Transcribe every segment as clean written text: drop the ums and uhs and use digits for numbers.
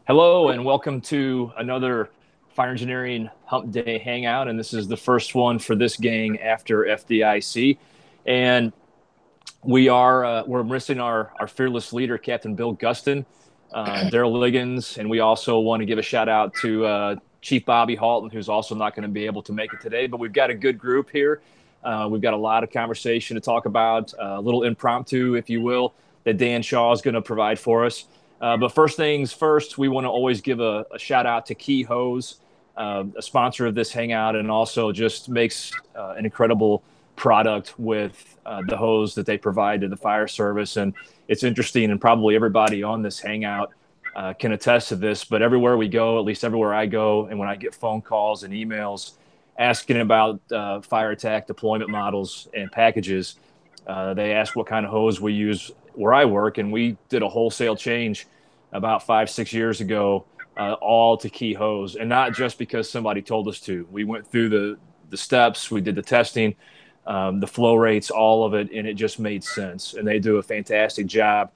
Hello and welcome to another Fire Engineering Hump Day Hangout, and this is the first one for this gang after FDIC. And we're missing our fearless leader, Captain Bill Gustin, Daryl Liggins, and we also want to give a shout out to Chief Bobby Halton, who's also not going to be able to make it today. But we've got a good group here. We've got a lot of conversation to talk about, a little impromptu, if you will, that Dan Shaw is going to provide for us. But first things first, we want to always give a shout out to Key Hose, a sponsor of this hangout, and also just makes an incredible product with the hose that they provide to the fire service. And it's interesting, and probably everybody on this hangout can attest to this, but everywhere we go, at least everywhere I go, and when I get phone calls and emails asking about fire attack deployment models and packages, they ask what kind of hose we use where I work, and we did a wholesale change about 5-6 years ago, all to Key Hose, and not just because somebody told us to. We went through the steps, we did the testing, the flow rates, all of it, and it just made sense. And they do a fantastic job.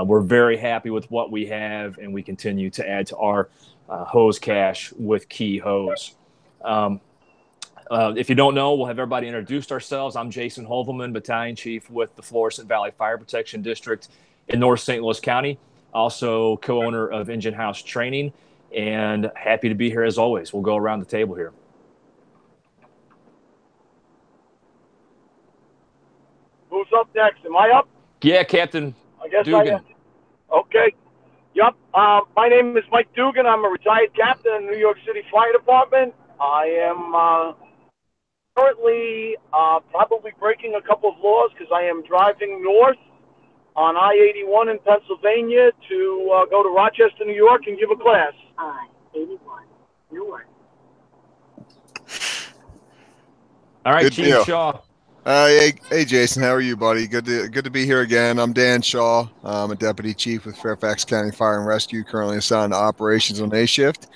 We're very happy with what we have, and we continue to add to our hose cache with Key Hose. If you don't know, we'll have everybody introduced ourselves. I'm Jason Hovelman, Battalion Chief with the Florissant Valley Fire Protection District in North St. Louis County, also co-owner of Engine House Training, and happy to be here as always. We'll go around the table here. Who's up next? Am I up? Yeah, Captain I guess Dugan. I am. Okay. Yep. My name is Mike Dugan. I'm a retired captain in the New York City Fire Department. I am currently probably breaking a couple of laws because I am driving north on I-81 in Pennsylvania to go to Rochester, New York, and give a class. I-81 North. All right, Good Chief deal. Shaw. Hey, Jason, how are you, buddy? Good to be here again. I'm Dan Shaw. I'm a deputy chief with Fairfax County Fire and Rescue, currently assigned to operations on A shift,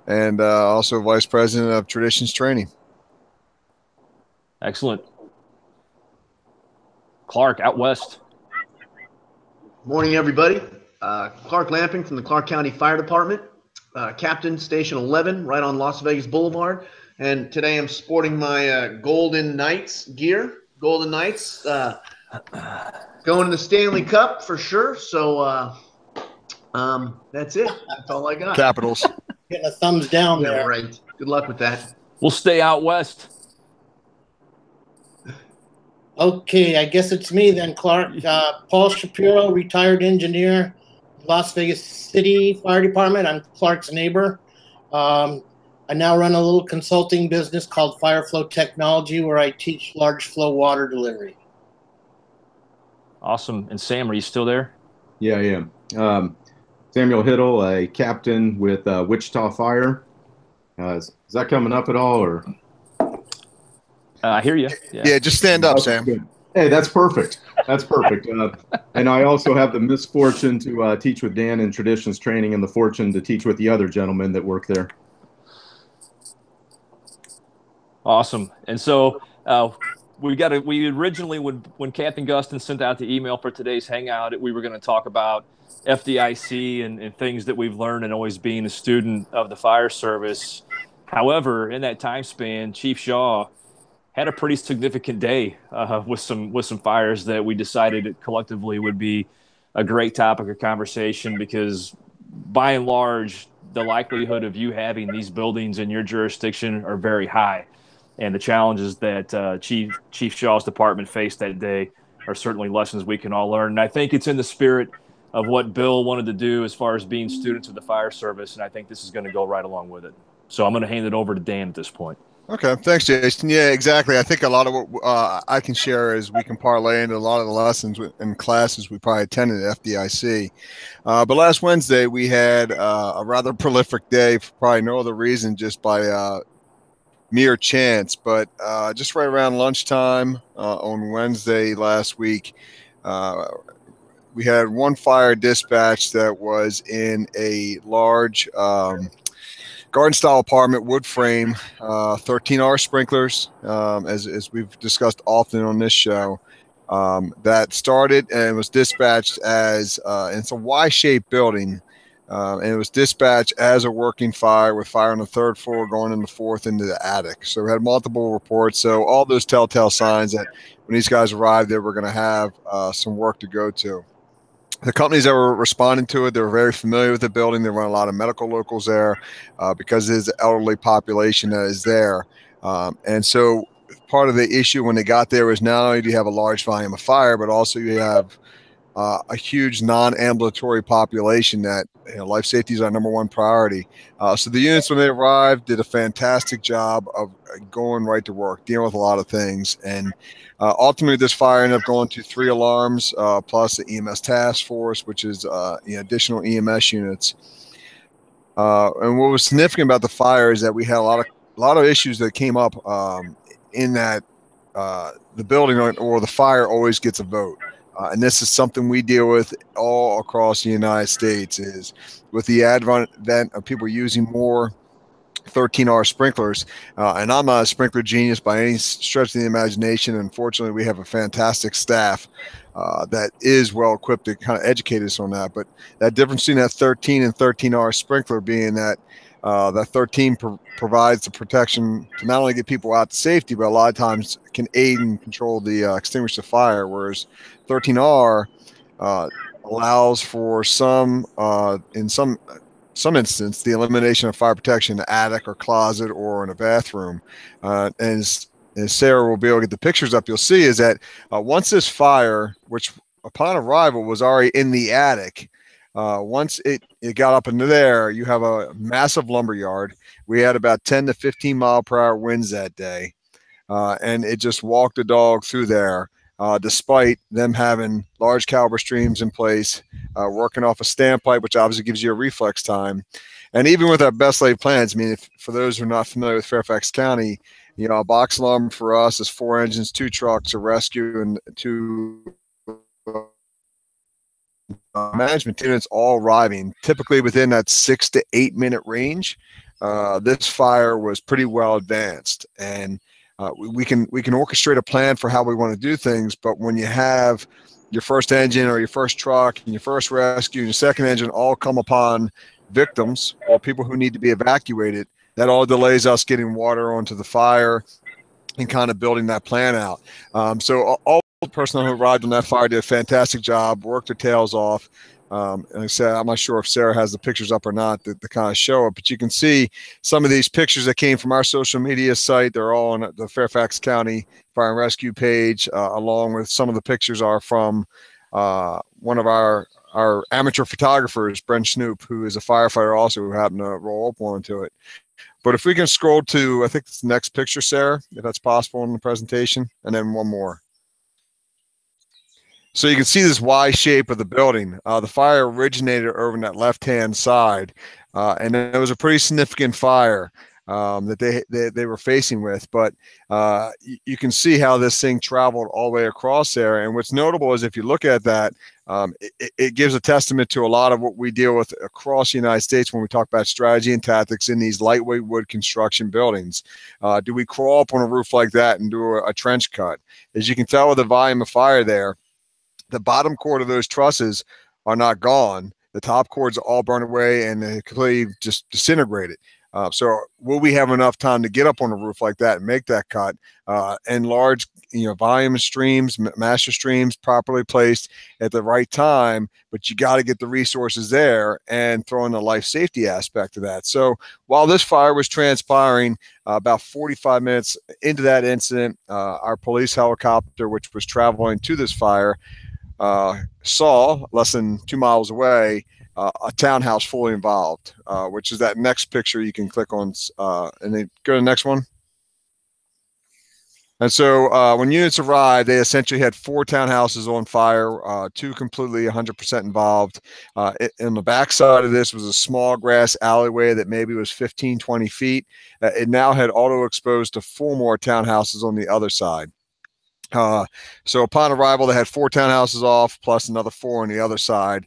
and also vice president of traditions training. Excellent. Clark, out west. Morning, everybody. Clark Lamping from the Clark County Fire Department, Captain Station 11, right on Las Vegas Boulevard. And today I'm sporting my Golden Knights gear. Golden Knights going to the Stanley Cup for sure. So that's it. That's all I got. Capitals. Getting a thumbs down Yeah, there. right. Good luck with that. We'll stay out west. Okay, I guess it's me then, Clark. Paul Shapiro, retired engineer, Las Vegas City Fire Department. I'm Clark's neighbor. I now run a little consulting business called Fire Flow Technology, where I teach large flow water delivery. Awesome. And Sam, are you still there? Yeah, I am. Samuel Hiddle, a captain with Wichita Fire. Is that coming up at all? Or I hear you. Yeah, just stand up, Sam. Good. Hey, that's perfect. That's perfect. And I also have the misfortune to teach with Dan in traditions training, and the fortune to teach with the other gentlemen that work there. Awesome. And so we originally, when Captain Gustin sent out the email for today's hangout, we were going to talk about FDIC and things that we've learned and always being a student of the fire service. However, in that time span, Chief Shaw had a pretty significant day with some fires that we decided collectively would be a great topic of conversation, because by and large, the likelihood of you having these buildings in your jurisdiction are very high. And the challenges that Chief Shaw's department faced that day are certainly lessons we can all learn. And I think it's in the spirit of what Bill wanted to do as far as being students of the fire service, and I think this is going to go right along with it. So I'm going to hand it over to Dan at this point. Okay, thanks, Jason. Yeah, exactly. I think a lot of what I can share is we can parlay into a lot of the lessons and classes we probably attended at FDIC. But last Wednesday, we had a rather prolific day for probably no other reason, just by mere chance. But just right around lunchtime on Wednesday last week, we had one fire dispatch that was in a large garden-style apartment, wood frame, 13R sprinklers, as we've discussed often on this show, that started and was dispatched as, it's a Y-shaped building And it was dispatched as a working fire with fire on the 3rd floor going in the 4th into the attic. So we had multiple reports. So all those telltale signs that when these guys arrived, they were going to have some work to go to. The companies that were responding to it, they were very familiar with the building. They run a lot of medical locals there because there's an elderly population that is there. And so part of the issue when they got there was not only do you have a large volume of fire, but also you have a huge non-ambulatory population that life safety is our #1 priority. So the units, when they arrived, did a fantastic job of going right to work, dealing with a lot of things. And ultimately, this fire ended up going to 3 alarms plus the EMS task force, which is additional EMS units. And what was significant about the fire is that we had a lot of issues that came up in that the building or the fire always gets a vote. And this is something we deal with all across the United States, is with the advent of people using more 13R sprinklers. And I'm not a sprinkler genius by any stretch of the imagination. Unfortunately, we have a fantastic staff that is well equipped to kind of educate us on that. But that difference between that 13 and 13R sprinkler being that that 13 provides the protection to not only get people out to safety, but a lot of times can aid and control the extinguish the fire, whereas 13R allows for some in some instance the elimination of fire protection in the attic or closet or in a bathroom. And as Sarah will be able to get the pictures up, you'll see is that once this fire, which upon arrival was already in the attic, once it got up into there, you have a massive lumber yard. We had about 10 to 15 mile per hour winds that day. And it just walked the dog through there, despite them having large caliber streams in place, working off a standpipe, which obviously gives you a reflex time. And even with our best laid plans, I mean, for those who are not familiar with Fairfax County, a box alarm for us is 4 engines, 2 trucks, a rescue, and 2 management units all arriving typically within that 6 to 8 minute range. This fire was pretty well advanced, and we can orchestrate a plan for how we want to do things. But when you have your first engine or your first truck and your first rescue and your second engine all come upon victims or people who need to be evacuated, that all delays us getting water onto the fire and kind of building that plan out. So all the personnel who arrived on that fire did a fantastic job, worked their tails off. And I said, I'm not sure if Sarah has the pictures up or not to kind of show it, but you can see some of these pictures that came from our social media site. They're all on the Fairfax County Fire and Rescue page, along with some of the pictures are from one of our amateur photographers, Brent Snoop, who is a firefighter also, who happened to roll up onto it. But if we can scroll to, I think it's the next picture, Sarah, if that's possible in the presentation, and then one more. So you can see this Y shape of the building. The fire originated over on that left-hand side, and it was a pretty significant fire that they were facing with. But you can see how this thing traveled all the way across there. And what's notable is if you look at that, it gives a testament to a lot of what we deal with across the United States when we talk about strategy and tactics in these lightweight wood construction buildings. Do we crawl up on a roof like that and do a trench cut? As you can tell with the volume of fire there, the bottom cord of those trusses are not gone. The top cords are all burned away and they completely just disintegrated. So will we have enough time to get up on a roof like that and make that cut? And large, volume streams, master streams properly placed at the right time, but you got to get the resources there and throw in the life safety aspect of that. So while this fire was transpiring, about 45 minutes into that incident, our police helicopter, which was traveling to this fire, saw less than 2 miles away a townhouse fully involved, which is that next picture you can click on, and then go to the next one. And so when units arrived, they essentially had 4 townhouses on fire, 2 completely 100% involved. In the backside of this was a small grass alleyway that maybe was 15, 20 feet. It now had auto exposed to 4 more townhouses on the other side. So upon arrival, they had 4 townhouses off, plus another 4 on the other side,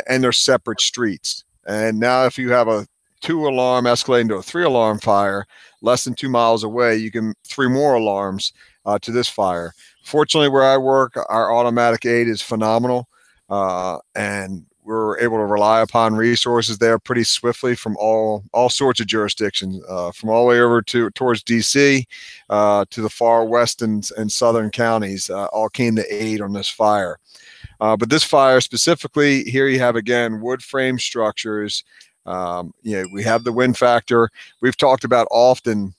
and they're separate streets. And now if you have a 2 alarm escalating to a 3 alarm fire, less than 2 miles away, you can 3 more alarms to this fire. Fortunately, where I work, our automatic aid is phenomenal. And we're able to rely upon resources there pretty swiftly from all sorts of jurisdictions, from all the way over towards DC to the far west and southern counties, all came to aid on this fire. But this fire specifically, here you have again wood frame structures. We have the wind factor. We've talked about often,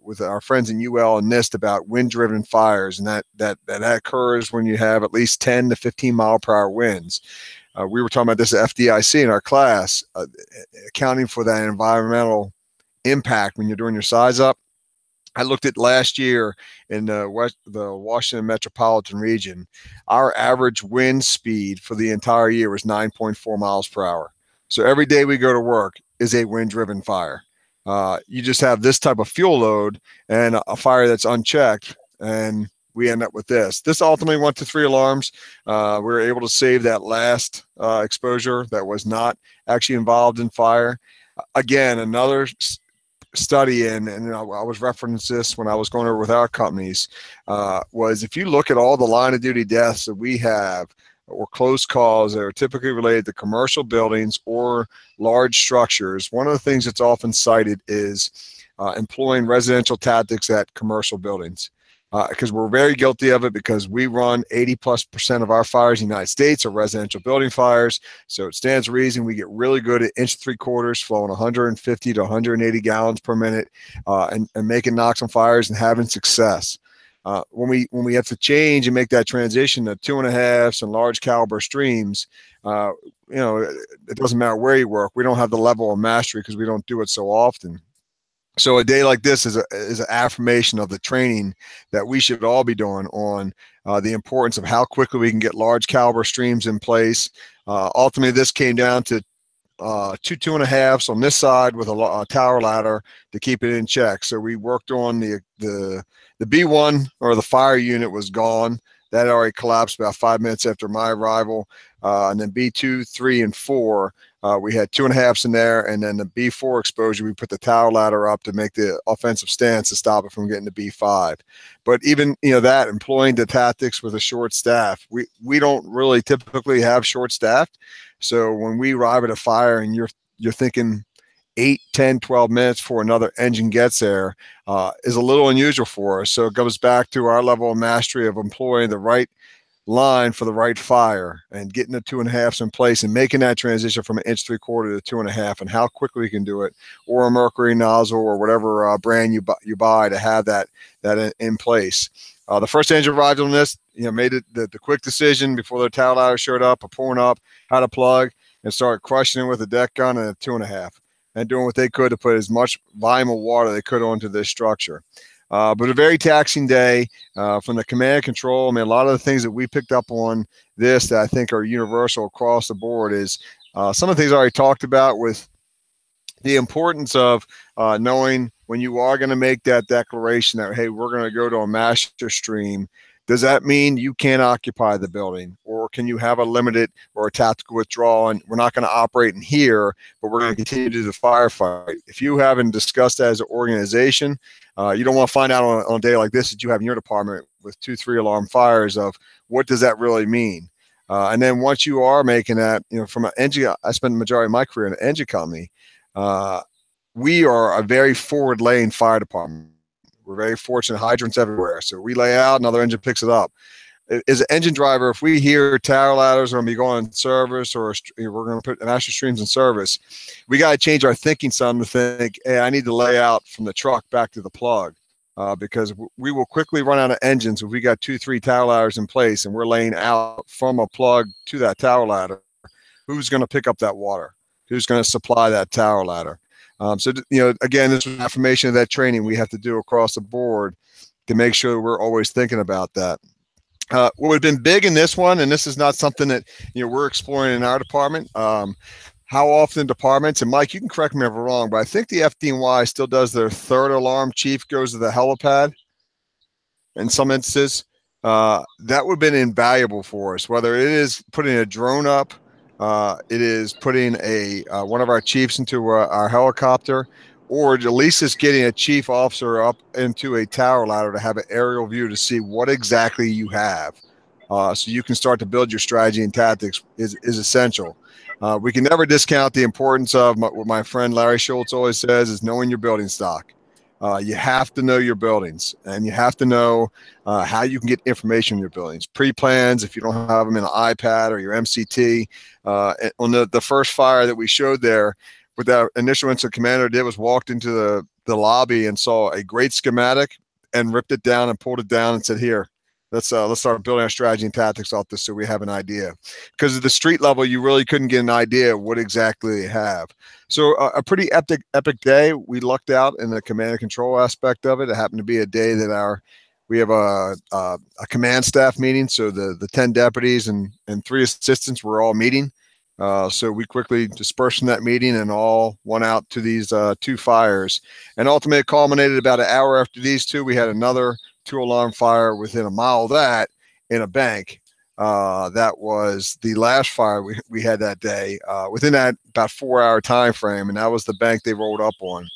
with our friends in UL and NIST about wind-driven fires, and that occurs when you have at least 10 to 15 mile per hour winds. We were talking about this at FDIC in our class, accounting for that environmental impact when you're doing your size up. I looked at last year in the Washington metropolitan region. Our average wind speed for the entire year was 9.4 miles per hour. So every day we go to work is a wind-driven fire. You just have this type of fuel load and a fire that's unchecked, and we end up with this. This ultimately went to 3 alarms. We were able to save that last exposure that was not actually involved in fire. Again, another study and I was referencing this when I was going over with our companies, was if you look at all the line of duty deaths that we have or close calls that are typically related to commercial buildings or large structures, one of the things that's often cited is employing residential tactics at commercial buildings. Because we're very guilty of it, because we run 80+% of our fires in the United States are residential building fires. So it stands to reason we get really good at 1.75" flowing 150 to 180 gallons per minute and making knocks on fires and having success. When we have to change and make that transition to 2.5s and large caliber streams, it doesn't matter where you work. We don't have the level of mastery because we don't do it so often. So a day like this is an affirmation of the training that we should all be doing on the importance of how quickly we can get large caliber streams in place. Ultimately, this came down to 2.5s on this side with a tower ladder to keep it in check. So we worked on the B1, or the fire unit, was gone. That had already collapsed about 5 minutes after my arrival. And then B2, 3, and 4, we had 2.5s in there. And then the B4 exposure, we put the tower ladder up to make the offensive stance to stop it from getting to B5. But even, that, employing the tactics with a short staff, we don't really typically have short staff. So when we arrive at a fire and you're thinking 8, 10, 12 minutes before another engine gets there, is a little unusual for us. So it goes back to our level of mastery of employing the right line for the right fire and getting the 2.5s in place and making that transition from 1.75" to 2.5, and how quickly we can do it, or a mercury nozzle or whatever brand you buy to have that in place. The first engine arrived on this, made it the quick decision before the tower ladder showed up, or pulling up, how to plug, and started crushing it with a deck gun and a 2.5. And doing what they could to put as much volume of water they could onto this structure. But a very taxing day from the command and control. I mean, a lot of the things that we picked up on this that I think are universal across the board is some of the things I already talked about, with the importance of knowing when you are going to make that declaration that, hey, we're going to go to a master stream. Does that mean you can't occupy the building, or can you have a limited or a tactical withdrawal, and we're not going to operate in here, but we're going to continue to do the firefight? If you haven't discussed that as an organization, you don't want to find out on a day like this that you have in your department with 2, 3 alarm fires of what does that really mean? And then once you are making that, from an engine, I spent the majority of my career in an engine company. We are a very forward laying fire department. We're very fortunate, hydrants everywhere. So we lay out, another engine picks it up. As an engine driver, if we hear tower ladders are going to be going in service, or we're going to put master streams in service, we got to change our thinking some to think, hey, I need to lay out from the truck back to the plug, because we will quickly run out of engines if we got 2, 3 tower ladders in place and we're laying out from a plug to that tower ladder. Who's going to pick up that water? Who's going to supply that tower ladder? So, again, this was an affirmation of that training we have to do across the board to make sure we're always thinking about that. What would have been big in this one, and this is not something that we're exploring in our department, how often departments, and Mike, you can correct me if I'm wrong, but I think the FDNY still does their 3rd alarm chief goes to the helipad in some instances. That would have been invaluable for us, whether it is putting a drone up, it is putting one of our chiefs into our helicopter, or at least just getting a chief officer up into a tower ladder to have an aerial view to see what exactly you have, so you can start to build your strategy and tactics is essential. We can never discount the importance of what my friend Larry Schultz always says is knowing your building stock. You have to know your buildings, and you have to know how you can get information on your buildings. Pre-plans, if you don't have them in an iPad or your MCT. On the first fire that we showed there, what our initial incident commander did was walked into the lobby and saw a great schematic and ripped it down and pulled it down and said, here, let's start building our strategy and tactics off this so we have an idea. Because at the street level, you really couldn't get an idea of what exactly they have. So a pretty epic day. We lucked out in the command and control aspect of it. It happened to be a day that we have a command staff meeting. So the 10 deputies and 3 assistants were all meeting. So we quickly dispersed from that meeting and all went out to these 2 fires. And ultimately it culminated about an hour after these 2. We had another 2-alarm fire within a mile of that in a bank. That was the last fire we had that day within that about 4-hour time frame, and that was the bank they rolled up on.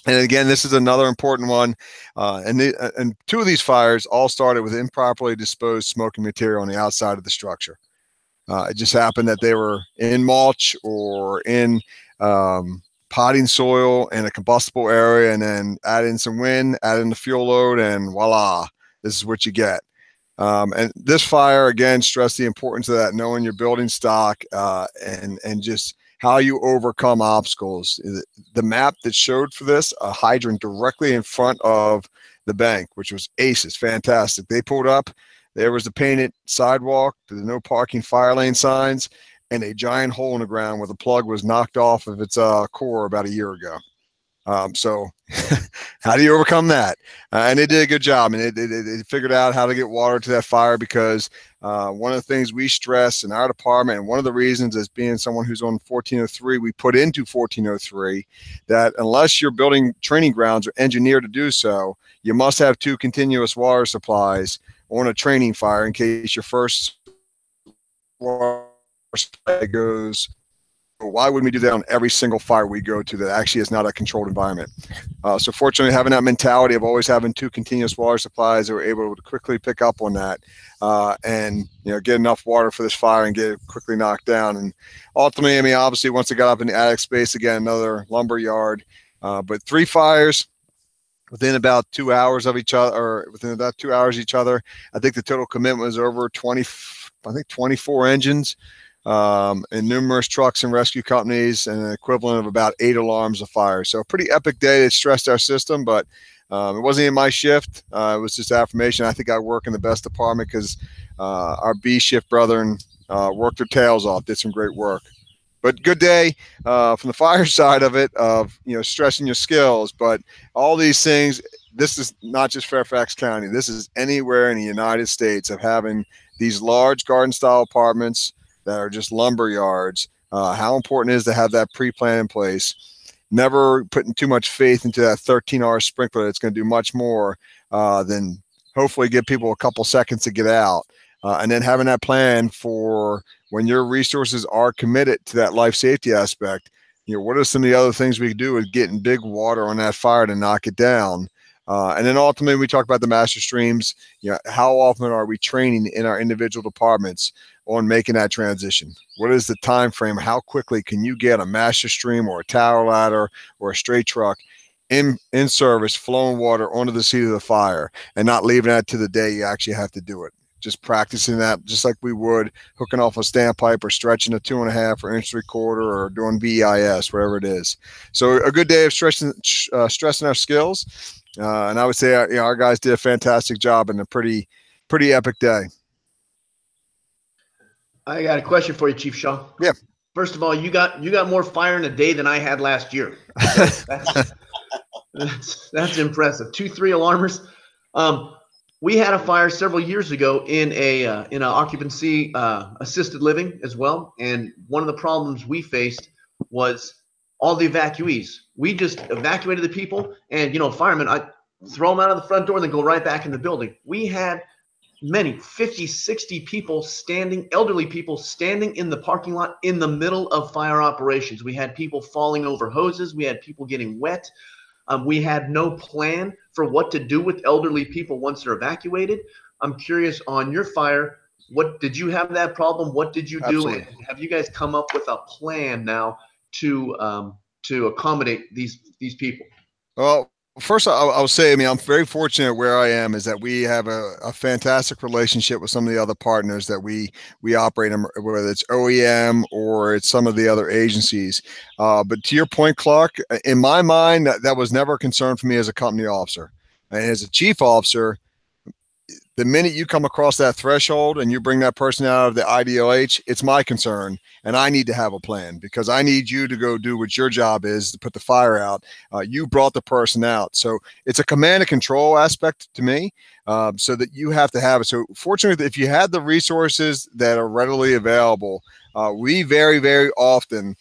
And again, this is another important one. And 2 of these fires all started with improperly disposed smoking material on the outside of the structure. It just happened that they were in mulch or in potting soil in a combustible area, and then add in some wind, add in the fuel load, and voila, this is what you get. And this fire, again, stressed the importance of that, knowing your building stock and just how you overcome obstacles. The map that showed for this, a hydrant directly in front of the bank, which was aces, fantastic. They pulled up, there was the painted sidewalk, the no parking fire lane signs, and a giant hole in the ground where the plug was knocked off of its core about a year ago. So how do you overcome that? And it did a good job, and it figured out how to get water to that fire, because one of the things we stress in our department, and one of the reasons as being someone who's on 1403, we put into 1403 that unless your building training grounds are engineered to do so, you must have 2 continuous water supplies on a training fire in case your first water supply goes. Why wouldn't we do that on every single fire we go to that actually is not a controlled environment? So fortunately, having that mentality of always having 2 continuous water supplies, they were able to quickly pick up on that and get enough water for this fire and get it quickly knocked down. And ultimately, I mean, obviously, once it got up in the attic space, again, another lumber yard. But 3 fires within about 2 hours of each other, or within about 2 hours each other. I think the total commitment was over 24 engines. And numerous trucks and rescue companies, and an equivalent of about 8 alarms of fire. So a pretty epic day that stressed our system, but it wasn't in my shift. It was just affirmation. I think I work in the best department because our B shift brethren worked their tails off, did some great work. But good day from the fire side of it, of stressing your skills. But all these things, this is not just Fairfax County. This is anywhere in the United States of having these large garden-style apartments that are just lumber yards. How important it is to have that pre-plan in place. Never putting too much faith into that 13-hour sprinkler that's going to do much more than hopefully give people a couple seconds to get out. And then having that plan for when your resources are committed to that life safety aspect. What are some of the other things we could do with getting big water on that fire to knock it down? And then ultimately, we talk about the master streams. How often are we training in our individual departments on making that transition? What is the time frame? How quickly can you get a master stream or a tower ladder or a straight truck in service, flowing water onto the seat of the fire, and not leaving that to the day you actually have to do it? Just practicing that, just like we would hooking off a standpipe or stretching a 2.5 or inch 3/4 or doing BEIS, whatever it is. So a good day of stressing our skills. And I would say our guys did a fantastic job in a pretty epic day. I got a question for you, Chief Shaw. Yeah. First of all, you got more fire in a day than I had last year. So that's impressive. 2-3 alarmers. We had a fire several years ago in an occupancy assisted living as well, and one of the problems we faced was all the evacuees. We just evacuated the people, and firemen, I throw them out of the front door and then go right back in the building. We had many 50, 60 people elderly people standing in the parking lot in the middle of fire operations. We had people falling over hoses. We had people getting wet. We had no plan for what to do with elderly people once they're evacuated. I'm curious on your fire, What did you have that problem? What did you do? Absolutely. And have you guys come up with a plan now to accommodate these people? Well, first, I'll say, I mean, I'm very fortunate where I am is that we have a fantastic relationship with some of the other partners that we operate in, whether it's OEM or it's some of the other agencies. But to your point, Clark, in my mind, that was never a concern for me as a company officer. And as a chief officer, the minute you come across that threshold and you bring that person out of the IDLH, it's my concern. And I need to have a plan because I need you to go do what your job is to put the fire out. You brought the person out. So it's a command and control aspect to me, so that you have to have it. So fortunately, if you had the resources that are readily available, we very, very often,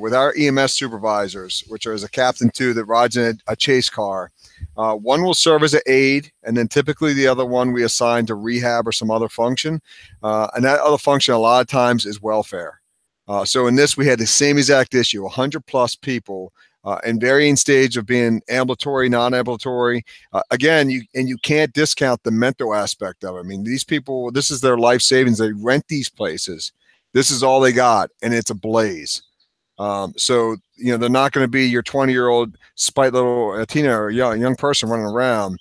with our EMS supervisors, which are as a captain too, that rides in a chase car, one will serve as an aide, and then typically the other one we assign to rehab or some other function. And that other function a lot of times is welfare. So in this, we had the same exact issue, 100+ people in varying stage of being ambulatory, non-ambulatory. Again, you can't discount the mental aspect of it. I mean, these people, this is their life savings. They rent these places. This is all they got, and it's a blaze. So, you know, they're not going to be your 20-year-old spite little teenager or young person running around.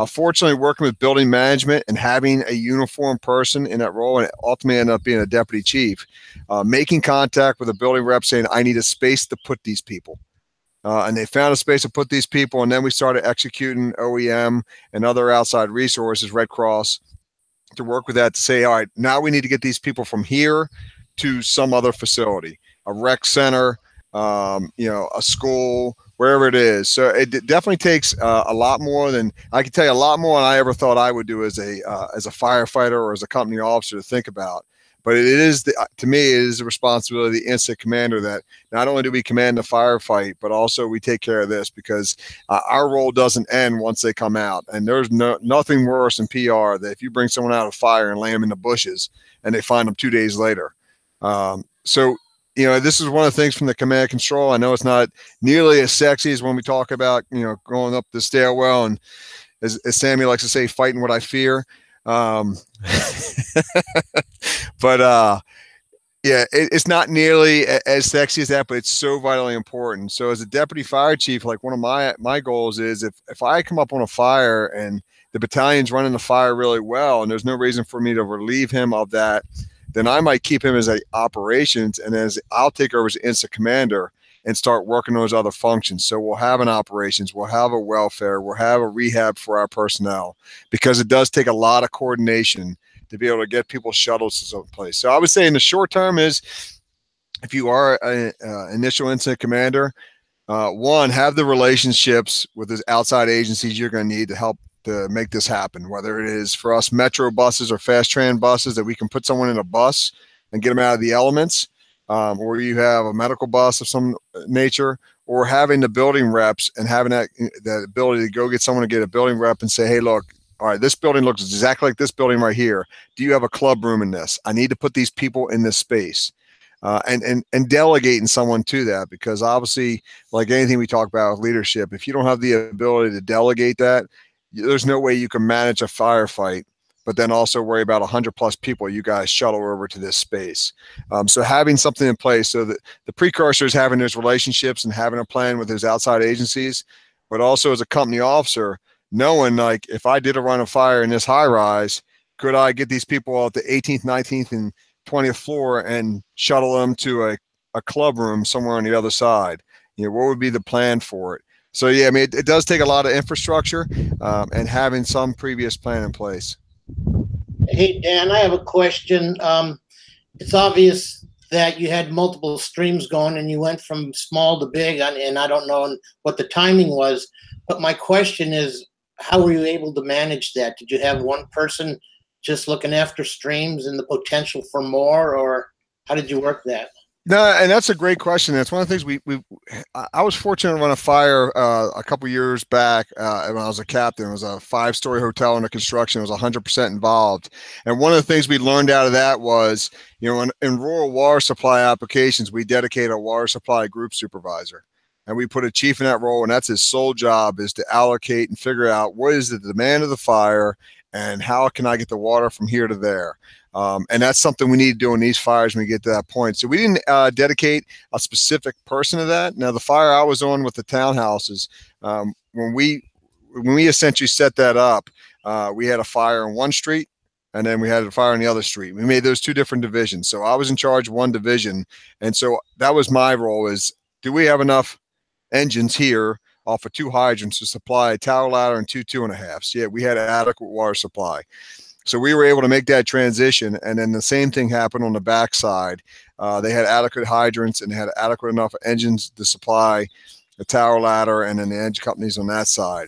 Fortunately, working with building management and having a uniformed person in that role, and ultimately end up being a deputy chief, making contact with a building rep saying, I need a space to put these people. And they found a space to put these people. And then we started executing OEM and other outside resources, Red Cross, to work with that to say, all right, now we need to get these people from here to some other facility, a rec center, you know, a school, wherever it is. So it definitely takes a lot more than I can tell you, a lot more than I ever thought I would do as a firefighter or as a company officer to think about. But it is, to me, it is the responsibility of the incident commander that not only do we command the firefight, but also we take care of this, because our role doesn't end once they come out. And there's nothing worse than PR that if you bring someone out of fire and lay them in the bushes and they find them 2 days later. So, you know, this is one of the things from the command and control. I know it's not nearly as sexy as when we talk about, you know, going up the stairwell and, as Sammy likes to say, fighting what I fear. But yeah, it's not nearly as sexy as that, but it's so vitally important. So as a deputy fire chief, like one of my goals is if I come up on a fire and the battalion's running the fire really well and there's no reason for me to relieve him of that, then I might keep him as a operations, and as I'll take over as incident commander and start working those other functions. So we'll have an operations, we'll have a welfare, we'll have a rehab for our personnel, because it does take a lot of coordination to be able to get people shuttles to some place. So I would say in the short term is, if you are an initial incident commander, one, have the relationships with the outside agencies you're going to need to help to make this happen, whether it is for us metro buses or fast tran buses that we can put someone in a bus and get them out of the elements, or you have a medical bus of some nature, or having the building reps and having that ability to go get someone to get a building rep and say, hey, look, all right, this building looks exactly like this building right here. Do you have a club room in this? I need to put these people in this space. And delegating someone to that, because obviously, like anything we talk about with leadership, if you don't have the ability to delegate that, there's no way you can manage a firefight, but then also worry about 100+ people you guys shuttle over to this space. So having something in place, so that the precursor is having those relationships and having a plan with those outside agencies, but also as a company officer, knowing, like, if I did a run of fire in this high rise, could I get these people out the 18th, 19th, and 20th floor and shuttle them to a club room somewhere on the other side? You know, what would be the plan for it? So yeah, I mean, it does take a lot of infrastructure and having some previous plan in place. Hey, Dan, I have a question. It's obvious that you had multiple streams going and you went from small to big, and I don't know what the timing was, but my question is, how were you able to manage that? Did you have one person just looking after streams and the potential for more, or how did you work that? No, and that's a great question. That's one of the things I was fortunate to run a fire a couple years back when I was a captain. It was a 5-story hotel under construction. It was 100% involved. And one of the things we learned out of that was, you know, in rural water supply applications, we dedicate a water supply group supervisor. And we put a chief in that role, and that's his sole job, is to allocate and figure out what is the demand of the fire and how can I get the water from here to there? And that's something we need to do in these fires when we get to that point. So we didn't dedicate a specific person to that. Now, the fire I was on with the townhouses, when we essentially set that up, we had a fire on one street, and then we had a fire on the other street. We made those two different divisions. So I was in charge of one division. And so that was my role, is do we have enough engines here off of 2 hydrants to supply a tower ladder and 2 2.5s? Yeah, we had adequate water supply. So we were able to make that transition. And then the same thing happened on the backside. They had adequate hydrants and they had adequate enough engines to supply the tower ladder and then the engine companies on that side.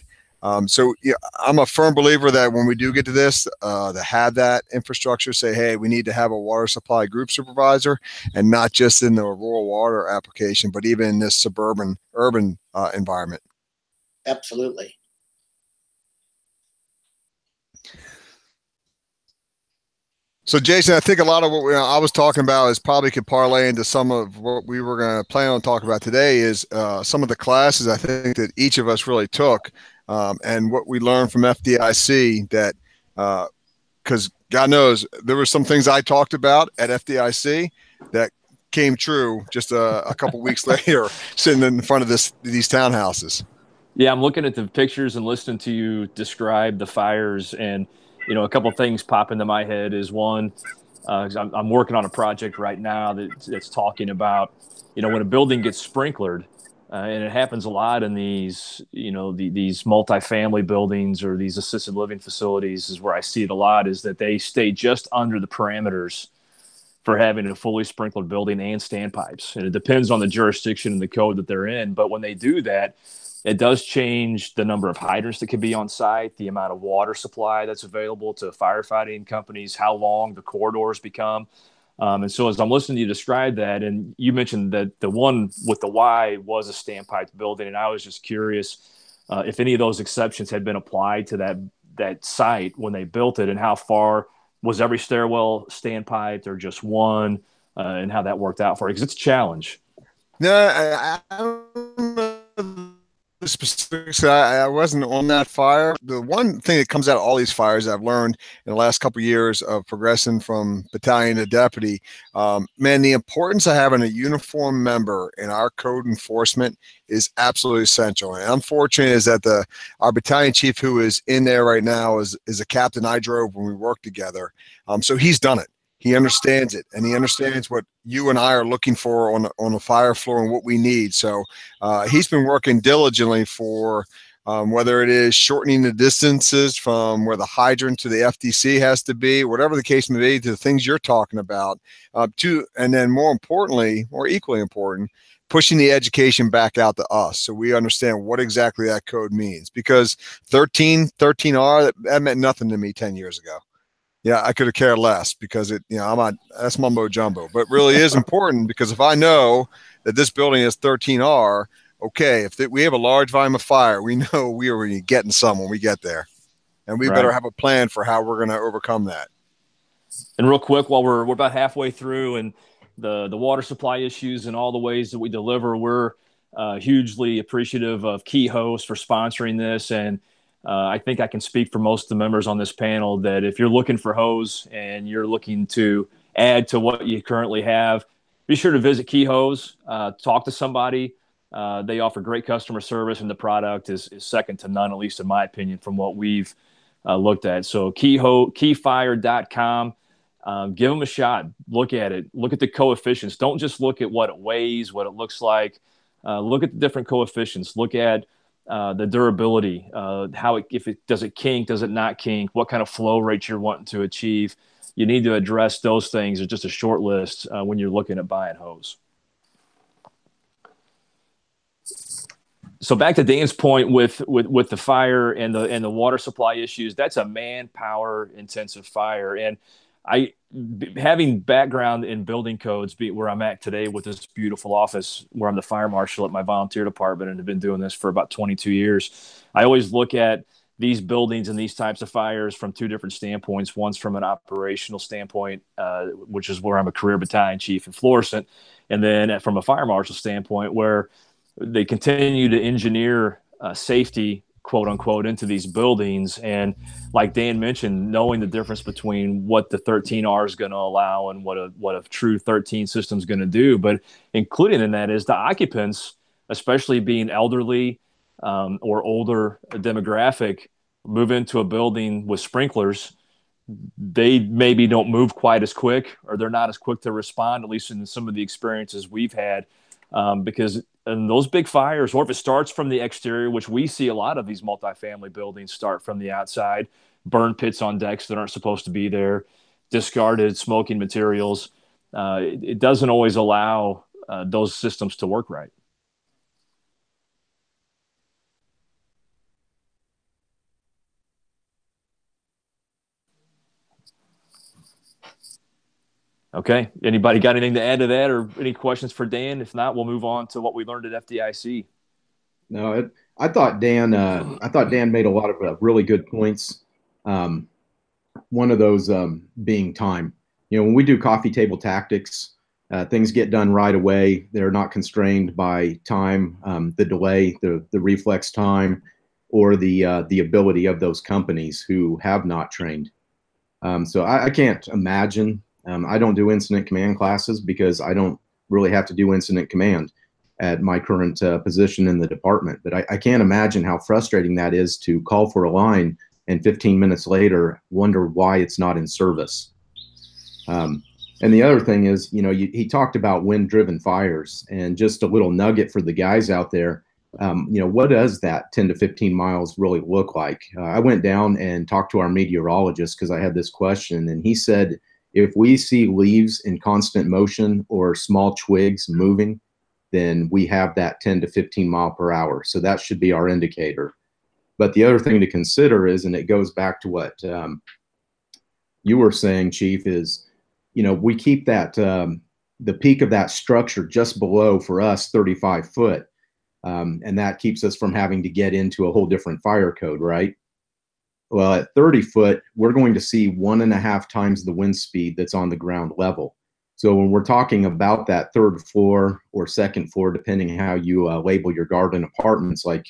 So yeah, I'm a firm believer that when we do get to this, to have that infrastructure, say, hey, we need to have a water supply group supervisor, and not just in the rural water application, but even in this suburban, urban environment. Absolutely. So, Jason, I think a lot of what I was talking about is probably could parlay into some of what we were going to plan on talking about today, is some of the classes I think that each of us really took. And what we learned from FDIC, that because God knows there were some things I talked about at FDIC that came true just a couple weeks later, sitting in front of these townhouses. Yeah, I'm looking at the pictures and listening to you describe the fires, and a couple of things pop into my head. Is one, 'cause I'm working on a project right now that's talking about when a building gets sprinklered. And it happens a lot in these, these multifamily buildings or these assisted living facilities, is where I see it a lot, is that they stay just under the parameters for having a fully sprinkled building and standpipes. And it depends on the jurisdiction and the code that they're in. But when they do that, it does change the number of hydrants that can be on site, the amount of water supply that's available to firefighting companies, how long the corridors become. And so as I'm listening to you describe that, and you mentioned that the one with the Y was a standpipe building, and I was just curious if any of those exceptions had been applied to that site when they built it, and how far was every stairwell standpiped or just one, and how that worked out for you, because it's a challenge. No, I don't know the specifics. I wasn't on that fire. The one thing that comes out of all these fires I've learned in the last couple of years of progressing from battalion to deputy, man, the importance of having a uniform member in our code enforcement is absolutely essential. And unfortunate is that our battalion chief, who is in there right now, is a captain I drove when we worked together. So he's done it. He understands it, and he understands what you and I are looking for on the fire floor and what we need. So he's been working diligently for whether it is shortening the distances from where the hydrant to the FDC has to be, whatever the case may be, to the things you're talking about, and then more importantly, or equally important, pushing the education back out to us so we understand what exactly that code means. Because 13R, that meant nothing to me 10 years ago. Yeah, I could have cared less, because that's mumbo jumbo, but really is important, because if I know that this building is 13R, okay, if we have a large volume of fire, we know we are getting some when we get there, and we better have a plan for how we're going to overcome that. And real quick, while we're about halfway through, and the water supply issues and all the ways that we deliver, we're hugely appreciative of Key Host for sponsoring this. And I think I can speak for most of the members on this panel that if you're looking for hose and you're looking to add to what you currently have, be sure to visit Key Hose, talk to somebody. They offer great customer service, and the product is second to none, at least in my opinion, from what we've looked at. So keyfire.com, give them a shot. Look at it. Look at the coefficients. Don't just look at what it weighs, what it looks like. Look at the different coefficients. Look at the durability, does it kink, does it not kink, what kind of flow rate you're wanting to achieve. You need to address those things. It's just a short list when you're looking at buying hose. So back to Dan's point with the fire and the water supply issues, that's a manpower intensive fire. And having background in building codes, be where I'm at today with this beautiful office where I'm the fire marshal at my volunteer department and have been doing this for about 22 years, I always look at these buildings and these types of fires from two different standpoints. One's from an operational standpoint, which is where I'm a career battalion chief in Florissant, and then from a fire marshal standpoint, where they continue to engineer safety quote unquote, into these buildings. And like Dan mentioned, knowing the difference between what the 13R is going to allow and what a true 13 system is going to do. But including in that is the occupants, especially being elderly or older demographic, move into a building with sprinklers. They maybe don't move quite as quick, or they're not as quick to respond, at least in some of the experiences we've had. Because in those big fires, or if it starts from the exterior, which we see a lot of these multifamily buildings start from the outside, burn pits on decks that aren't supposed to be there, discarded smoking materials, it doesn't always allow those systems to work right. Okay. Anybody got anything to add to that, or any questions for Dan? If not, we'll move on to what we learned at FDIC. No, I thought Dan made a lot of really good points. One of those being time. When we do coffee table tactics, things get done right away. They're not constrained by time, the delay, the reflex time, or the ability of those companies who have not trained. So I can't imagine. I don't do incident command classes because I don't really have to do incident command at my current position in the department. But I can't imagine how frustrating that is to call for a line and 15 minutes later wonder why it's not in service. And the other thing is, he talked about wind-driven fires, and just a little nugget for the guys out there. What does that 10 to 15 miles really look like? I went down and talked to our meteorologist because I had this question, and he said, if we see leaves in constant motion or small twigs moving, then we have that 10 to 15 mile per hour. So that should be our indicator. But the other thing to consider is, and it goes back to what you were saying, Chief, is, we keep that the peak of that structure just below, for us, 35 foot. And that keeps us from having to get into a whole different fire code, right? Well, at 30 foot, we're going to see 1.5 times the wind speed that's on the ground level. So when we're talking about that third floor or second floor, depending how you label your garden apartments, like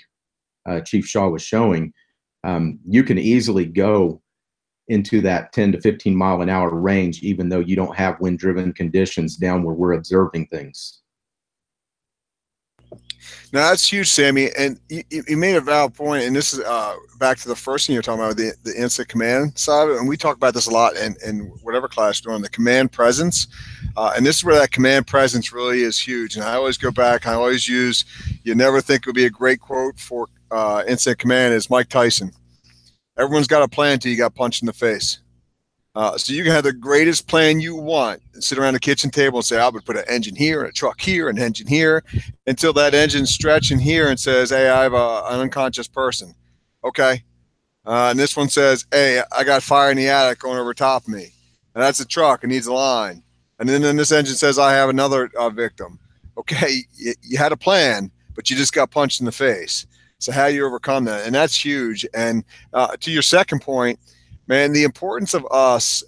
Chief Shaw was showing, you can easily go into that 10 to 15 mile an hour range, even though you don't have wind-driven conditions down where we're observing things. No, that's huge, Sammy. And you made a valid point, and this is back to the first thing you're talking about, the incident command side. And we talk about this a lot in whatever class you're doing, the command presence. And this is where that command presence really is huge. And I always go back, I always use, you never think it would be a great quote for incident command is Mike Tyson. Everyone's got a plan until you got punched in the face. So you can have the greatest plan you want and sit around the kitchen table and say, I would put an engine here, and a truck here, and an engine here, until that engine's stretching here and says, hey, I have an unconscious person. Okay. And this one says, hey, I got fire in the attic going over top of me. And that's a truck. It needs a line. And then this engine says, I have another victim. Okay. You had a plan, but you just got punched in the face. So how do you overcome that? And that's huge. And to your second point, man, the importance of us,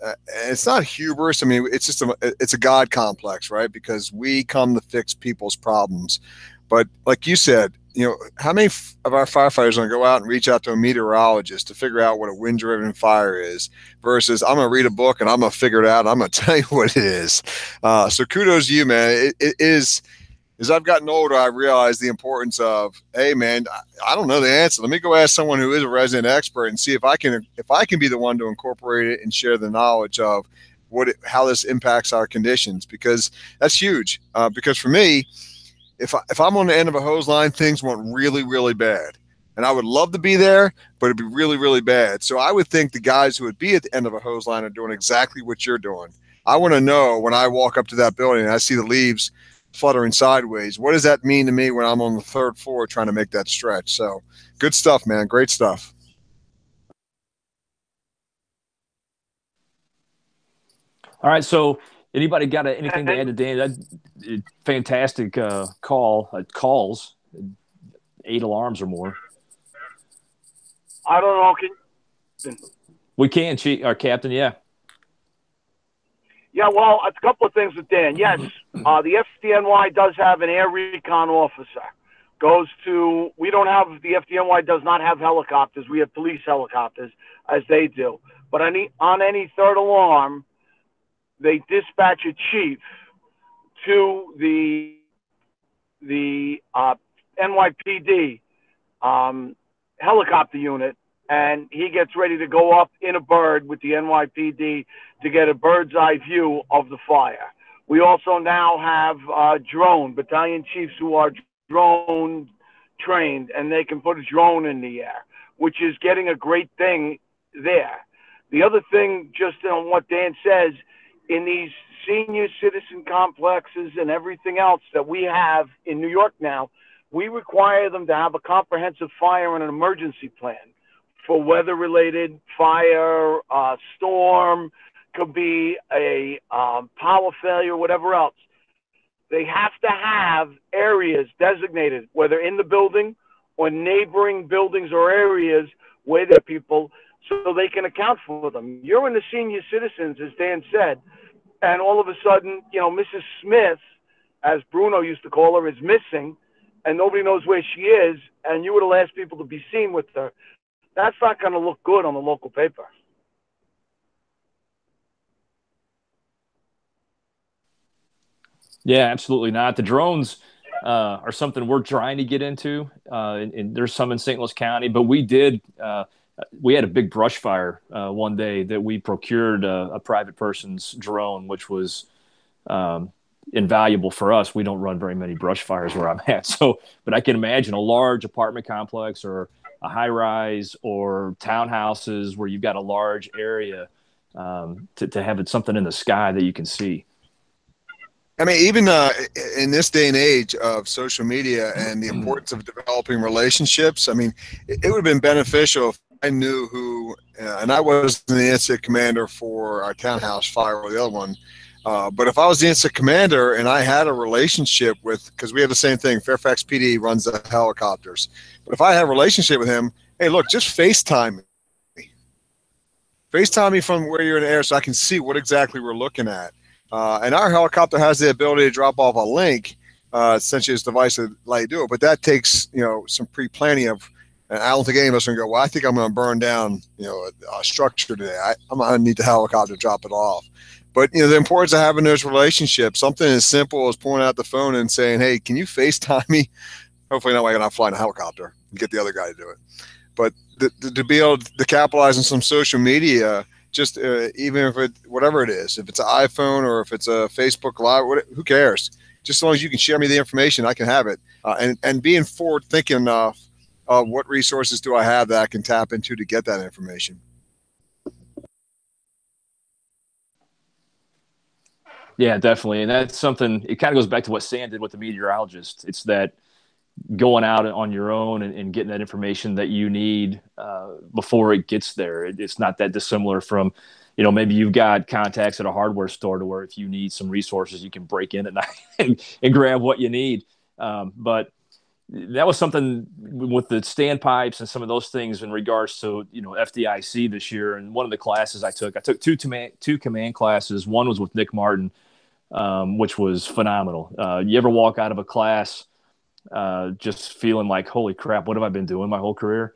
it's not hubris. I mean, it's just it's a God complex, right? Because we come to fix people's problems. But like you said, how many of our firefighters are going to go out and reach out to a meteorologist to figure out what a wind-driven fire is versus I'm going to read a book and I'm going to figure it out. And I'm going to tell you what it is. So kudos to you, man. It is. As I've gotten older, I realized the importance of, hey, man, I don't know the answer. Let me go ask someone who is a resident expert and see if I can be the one to incorporate it and share the knowledge of how this impacts our conditions, because that's huge. Because for me, if I'm on the end of a hose line, things went really, really bad. And I would love to be there, but it'd be really, really bad. So I would think the guys who would be at the end of a hose line are doing exactly what you're doing. I want to know when I walk up to that building and I see the leaves fluttering sideways, what does that mean to me when I'm on the third floor trying to make that stretch? So good stuff, man. Great stuff. All right. So anybody got anything to add to Dan? That fantastic calls, 8 alarms or more. I don't know. We can, Chief, or Captain. Yeah. Yeah, well, a couple of things with Dan. Yes, the FDNY does have an air recon officer, goes to, we don't have, the FDNY does not have helicopters. We have police helicopters, as they do. But on any third alarm, they dispatch a chief to the NYPD helicopter unit, and he gets ready to go up in a bird with the NYPD to get a bird's eye view of the fire. We also now have drone battalion chiefs who are drone trained, and they can put a drone in the air, which is getting a great thing there. The other thing, just on what Dan says, in these senior citizen complexes and everything else that we have in New York now, we require them to have a comprehensive fire and an emergency plan for weather-related fire, storm, could be a power failure, whatever else. They have to have areas designated, whether in the building or neighboring buildings or areas where there are people, so they can account for them. You're in the senior citizens, as Dan said, and all of a sudden, you know, Mrs. Smith, as Bruno used to call her, is missing, and nobody knows where she is, and you were the last people to be seen with her. That's not going to look good on the local paper. Yeah, absolutely not. The drones are something we're trying to get into, and there's some in St. Louis County, but we had a big brush fire one day that we procured a private person's drone, which was invaluable for us. We don't run very many brush fires where I'm at. But I can imagine a large apartment complex or a high rise or townhouses where you've got a large area to have it something in the sky that you can see. I mean, even in this day and age of social media and the importance of developing relationships, I mean, it would have been beneficial if I knew who, and I wasn't the incident commander for our townhouse fire or the other one, but if I was the incident commander and I had a relationship with, because we have the same thing, Fairfax PD runs the helicopters, but if I had a relationship with him, hey, look, just FaceTime me. FaceTime me from where you're in the air so I can see what exactly we're looking at. And our helicopter has the ability to drop off a link, essentially this device to let you do it. But that takes, you know, some pre-planning of, and I don't think any of us are going to go, well, I think I'm going to burn down, you know, a structure today. I'm going to need the helicopter to drop it off. But, you know, the importance of having those relationships, something as simple as pulling out the phone and saying, hey, can you FaceTime me? Hopefully not, I'm not flying a helicopter and get the other guy to do it. But to be able to capitalize on some social media, just even if it, whatever it is, if it's an iPhone or if it's a Facebook Live, who cares? Just as long as you can share me the information, I can have it. And being forward thinking enough of what resources do I have that I can tap into to get that information. Yeah, definitely. And that's something, it kind of goes back to what Sam did with the meteorologist. It's that going out on your own and getting that information that you need before it gets there. It's not that dissimilar from, you know, maybe you've got contacts at a hardware store to where if you need some resources, you can break in at night and grab what you need. But that was something with the standpipes and some of those things in regards to, you know, FDIC this year. And one of the classes I took two command classes. One was with Nick Martin, which was phenomenal. You ever walk out of a class just feeling like, holy crap, what have I been doing my whole career?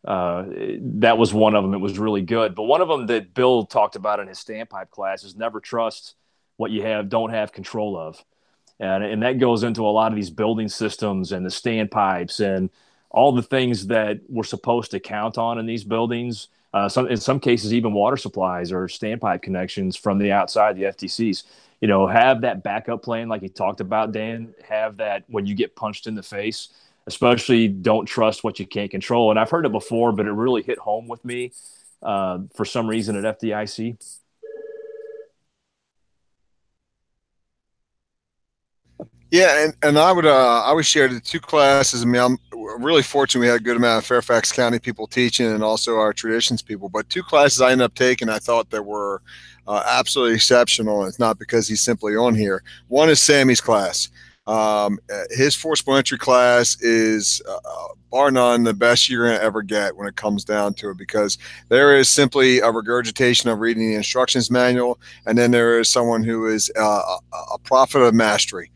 That was one of them. It was really good. But one of them that Bill talked about in his standpipe class is never trust what you don't have control of. And that goes into a lot of these building systems and the standpipes and all the things that we're supposed to count on in these buildings. In some cases, even water supplies or standpipe connections from the outside, the FTCs. You know, have that backup plan like you talked about, Dan. Have that when you get punched in the face. Especially don't trust what you can't control. And I've heard it before, but it really hit home with me for some reason at FDIC. Yeah, and I would share the two classes. I mean, I'm really fortunate we had a good amount of Fairfax County people teaching and also our traditions people. But two classes I ended up taking I thought that were absolutely exceptional. And it's not because he's simply on here. One is Sammy's class. His forcible entry class is bar none the best you're going to ever get when it comes down to it, because there is simply a regurgitation of reading the instructions manual, and then there is someone who is a prophet of mastery,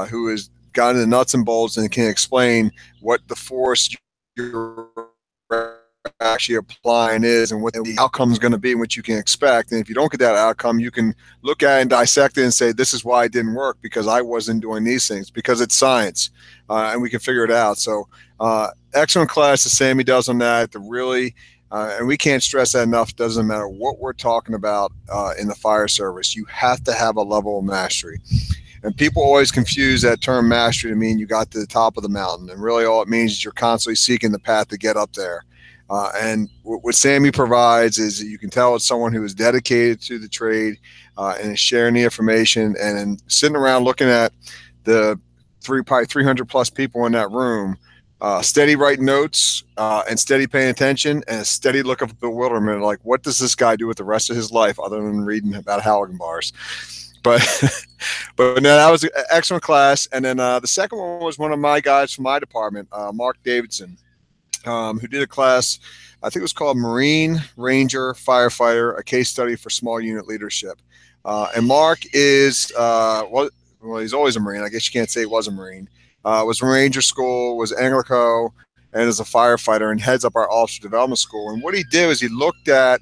who is got into nuts and bolts and can explain what the force you're actually applying is and what the outcome is going to be and what you can expect. And if you don't get that outcome, you can look at it and dissect it and say, this is why it didn't work, because I wasn't doing these things, because it's science, and we can figure it out. So excellent class that Sammy does on that. And we can't stress that enough. It doesn't matter what we're talking about in the fire service. You have to have a level of mastery. And people always confuse that term mastery to mean you got to the top of the mountain. And really all it means is you're constantly seeking the path to get up there. And what Sammy provides is that you can tell it's someone who is dedicated to the trade and is sharing the information, and sitting around looking at the probably 300 plus people in that room, steady writing notes and steady paying attention and a steady look of bewilderment. Like, what does this guy do with the rest of his life other than reading about Halligan bars? But no, that was an excellent class. And then the second one was one of my guys from my department, Mark Davidson, who did a class, I think it was called Marine Ranger Firefighter, a case study for small unit leadership. And Mark is, well, he's always a Marine. I guess you can't say he was a Marine. Was from Ranger School, was Anglico, and is a firefighter and heads up our officer development school. And what he did was he looked at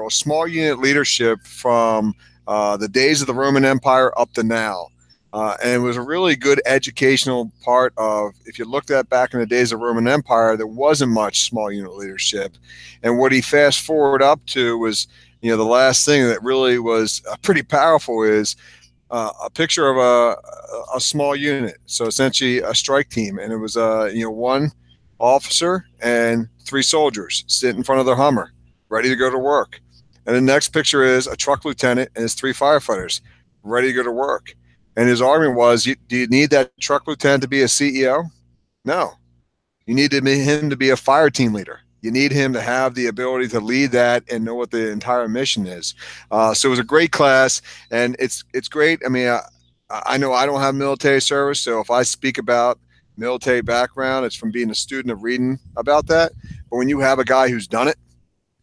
small unit leadership from the days of the Roman Empire up to now. And it was a really good educational part of, if you looked at back in the days of Roman Empire, there wasn't much small unit leadership. And what he fast forward up to was, the last thing that really was pretty powerful is a picture of a small unit. So essentially a strike team. And it was, one officer and 3 soldiers sitting in front of their Hummer, ready to go to work. And the next picture is a truck lieutenant and his 3 firefighters ready to go to work. And his argument was, do you need that truck lieutenant to be a CEO? No. You need him to be a fire team leader. You need him to have the ability to lead that and know what the entire mission is. So it was a great class, and it's great. I mean, I know I don't have military service, so if I speak about military background, it's from being a student of reading about that. But when you have a guy who's done it,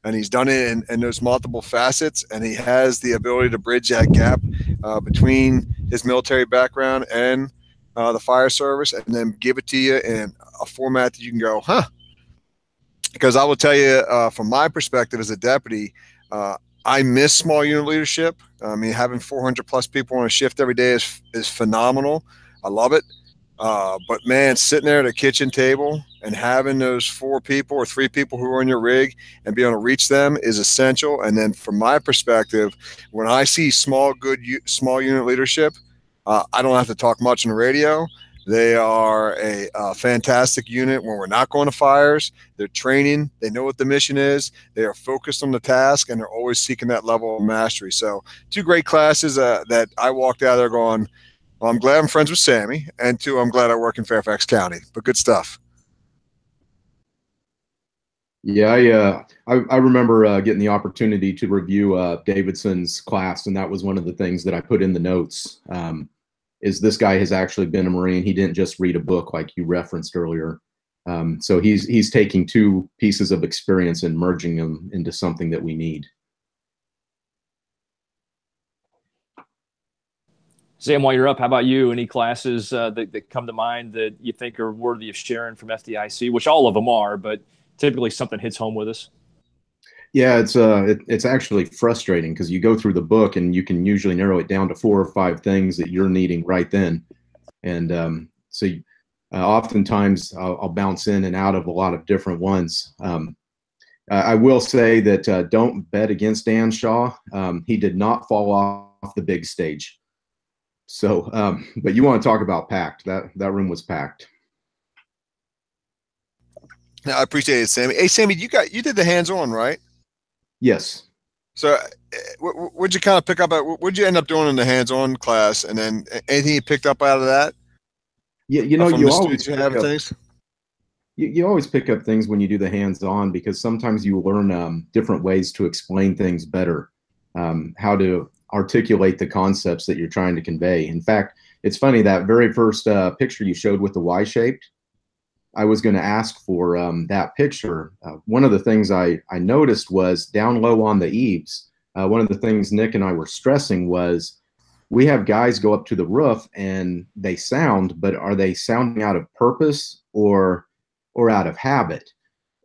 and he's done it in those multiple facets, and he has the ability to bridge that gap between his military background and the fire service, and then give it to you in a format that you can go, huh? Because I will tell you, from my perspective as a deputy, I miss small unit leadership. I mean, having 400 plus people on a shift every day is phenomenal. I love it. But man, sitting there at a kitchen table and having those 4 people or 3 people who are in your rig and be able to reach them is essential. And then from my perspective, when I see small unit leadership, I don't have to talk much on the radio. They are a fantastic unit when we're not going to fires. They're training. They know what the mission is. They are focused on the task, and they're always seeking that level of mastery. So 2 great classes that I walked out of there going, well, I'm glad I'm friends with Sammy, and 2, I'm glad I work in Fairfax County. But good stuff. Yeah, I remember getting the opportunity to review Davidson's class, and that was one of the things that I put in the notes. Is this guy has actually been a Marine. He didn't just read a book like you referenced earlier. So he's taking 2 pieces of experience and merging them into something that we need. Sam, while you're up, how about you? Any classes that come to mind that you think are worthy of sharing from FDIC, which all of them are, but typically something hits home with us? Yeah, it's actually frustrating because you go through the book and you can usually narrow it down to 4 or 5 things that you're needing right then. And oftentimes I'll bounce in and out of a lot of different ones. I will say that don't bet against Dan Shaw. He did not fall off the big stage. So, but you want to talk about packed. That room was packed. I appreciate it, Sammy. Hey, Sammy, you did the hands-on, right? Yes. So what'd you kind of pick up what'd you end up doing in the hands-on class? And then anything you picked up out of that? Yeah, you always pick up things when you do the hands-on, because sometimes you learn different ways to explain things better, how to articulate the concepts that you're trying to convey. In fact, it's funny, that very first picture you showed with the Y-shaped, I was going to ask for that picture. One of the things I noticed was down low on the eaves, one of the things Nick and I were stressing was we have guys go up to the roof and they sound, but are they sounding out of purpose or out of habit?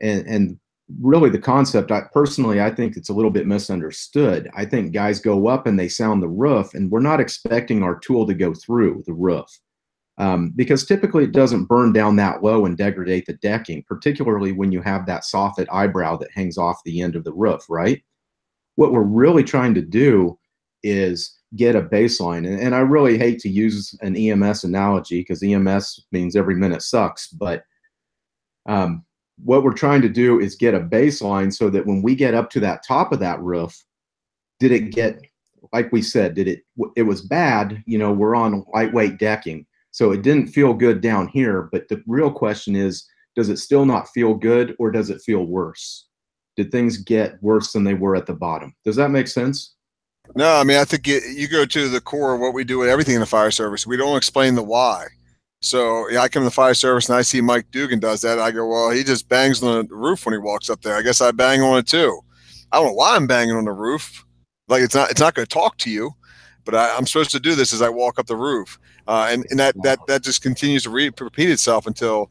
And really the concept, personally, I think it's a little bit misunderstood. I think guys go up and they sound the roof, and we're not expecting our tool to go through the roof. Because typically it doesn't burn down that low and degrade the decking, particularly when you have that soffit eyebrow that hangs off the end of the roof, right? What we're really trying to do is get a baseline. And I really hate to use an EMS analogy because EMS means every minute sucks. But what we're trying to do is get a baseline so that when we get up to that top of that roof, did it get, like we said, it was bad, we're on lightweight decking. So it didn't feel good down here, but the real question is, does it still not feel good or does it feel worse? Did things get worse than they were at the bottom? Does that make sense? No, I mean, I think you go to the core of what we do with everything in the fire service. We don't explain the why. So I come to the fire service and I see Mike Dugan does that. I go, well, he just bangs on the roof when he walks up there. I guess I bang on it too. I don't know why I'm banging on the roof. Like it's not going to talk to you, but I'm supposed to do this as I walk up the roof. And that just continues to repeat itself until,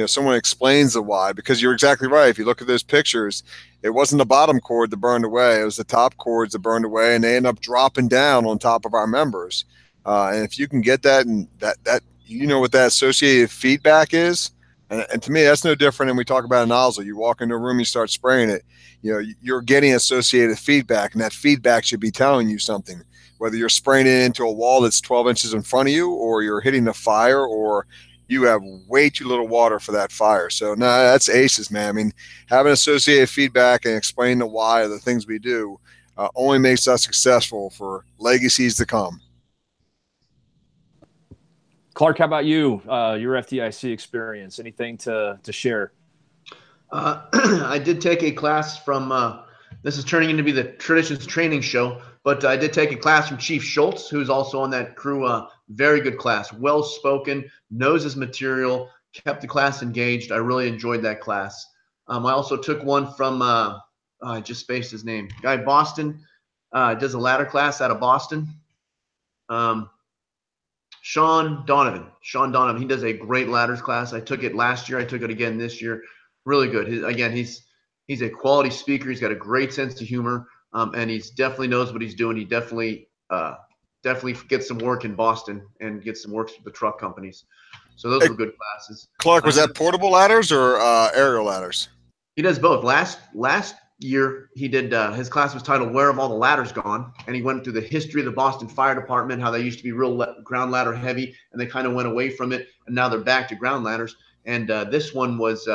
someone explains the why, because you're exactly right. If you look at those pictures, it wasn't the bottom cord that burned away. It was the top cords that burned away, and they end up dropping down on top of our members. And if you can get that, and that what that associated feedback is, and to me, that's no different than we talk about a nozzle. You walk into a room, you start spraying it, you're getting associated feedback, and that feedback should be telling you something. Whether you're spraying it into a wall that's 12 inches in front of you, or you're hitting the fire, or you have way too little water for that fire. So no, that's aces, man. I mean, having associated feedback and explaining the why of the things we do only makes us successful for legacies to come. Clark, how about you? Your FDIC experience? Anything to share? I did take a class from. This is turning into be the Traditions Training Show, but I did take a class from Chief Schultz, who's also on that crew. Very good class, well spoken, knows his material, kept the class engaged. I really enjoyed that class. I also took one from I just spaced his name. Guy Boston does a ladder class out of Boston. Sean Donovan. He does a great ladders class. I took it last year. I took it again this year. Really good. He's a quality speaker. He's got a great sense of humor, and he definitely knows what he's doing. He definitely gets some work in Boston and gets some work with the truck companies. So those were good classes. Clark, was that portable ladders or aerial ladders? He does both. Last year he did his class was titled "Where Have All the Ladders Gone?" and he went through the history of the Boston Fire Department, how they used to be real ground ladder heavy, and they kind of went away from it, and now they're back to ground ladders. And this one was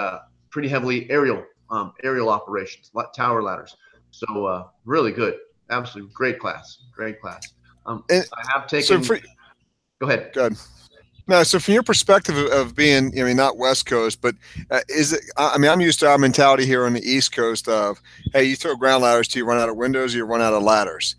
pretty heavily aerial operations, tower ladders. So really good, absolutely great class. I have taken. Go ahead. Good. No, so from your perspective of being, not West Coast, but is it? I mean, I'm used to our mentality here on the East Coast of, hey, you throw ground ladders till you run out of windows, or you run out of ladders.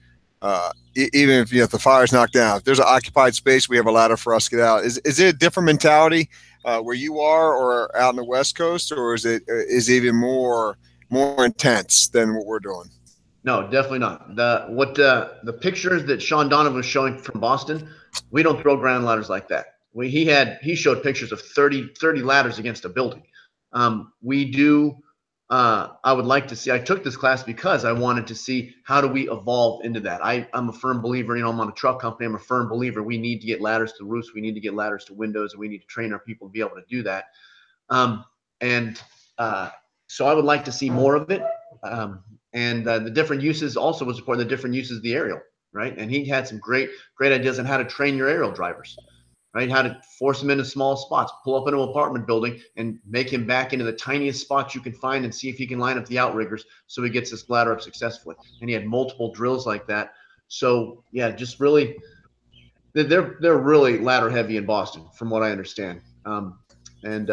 Even if the fire's knocked down, if there's an occupied space, we have a ladder for us to get out. Is it a different mentality where you are, or out on the West Coast, or is it even more intense than what we're doing? No, definitely not. The pictures that Sean Donovan was showing from Boston, we don't throw ground ladders like that. He showed pictures of 30 ladders against a building. We do. I would like to see. I took this class because I wanted to see how do we evolve into that. I'm a firm believer. I'm on a truck company. I'm a firm believer. We need to get ladders to roofs. We need to get ladders to windows, and we need to train our people to be able to do that. So I would like to see more of it. And the different uses also was important. The different uses of the aerial, right? And he had some great ideas on how to train your aerial drivers, right? How to force them into small spots, pull up into an apartment building and make him back into the tiniest spots you can find and see if he can line up the outriggers so he gets this ladder up successfully. And he had multiple drills like that. So yeah, just really, they're really ladder heavy in Boston, from what I understand, and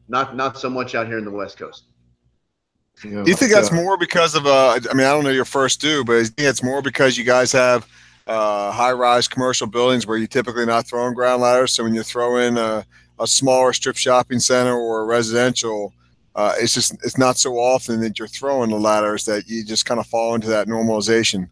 not so much out here in the West Coast. Do you think that's more because of I don't know your first due, but I think it's more because you guys have high-rise commercial buildings where you're typically not throwing ground ladders. So when you throw in a smaller strip shopping center or a residential, it's not so often that you're throwing the ladders that you just kind of fall into that normalization.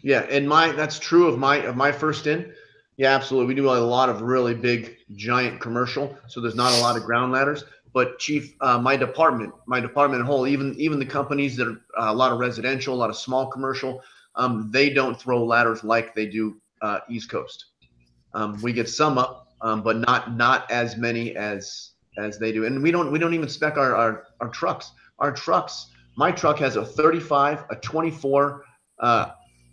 Yeah, and that's true of my first in. Yeah, absolutely. We do a lot of really big, giant commercial, so there's not a lot of ground ladders. But Chief, my department in whole, even the companies that are a lot of residential, a lot of small commercial, they don't throw ladders like they do East Coast. We get some up, but not as many as they do, and we don't even spec our trucks. Our trucks, my truck has a 35, a 24,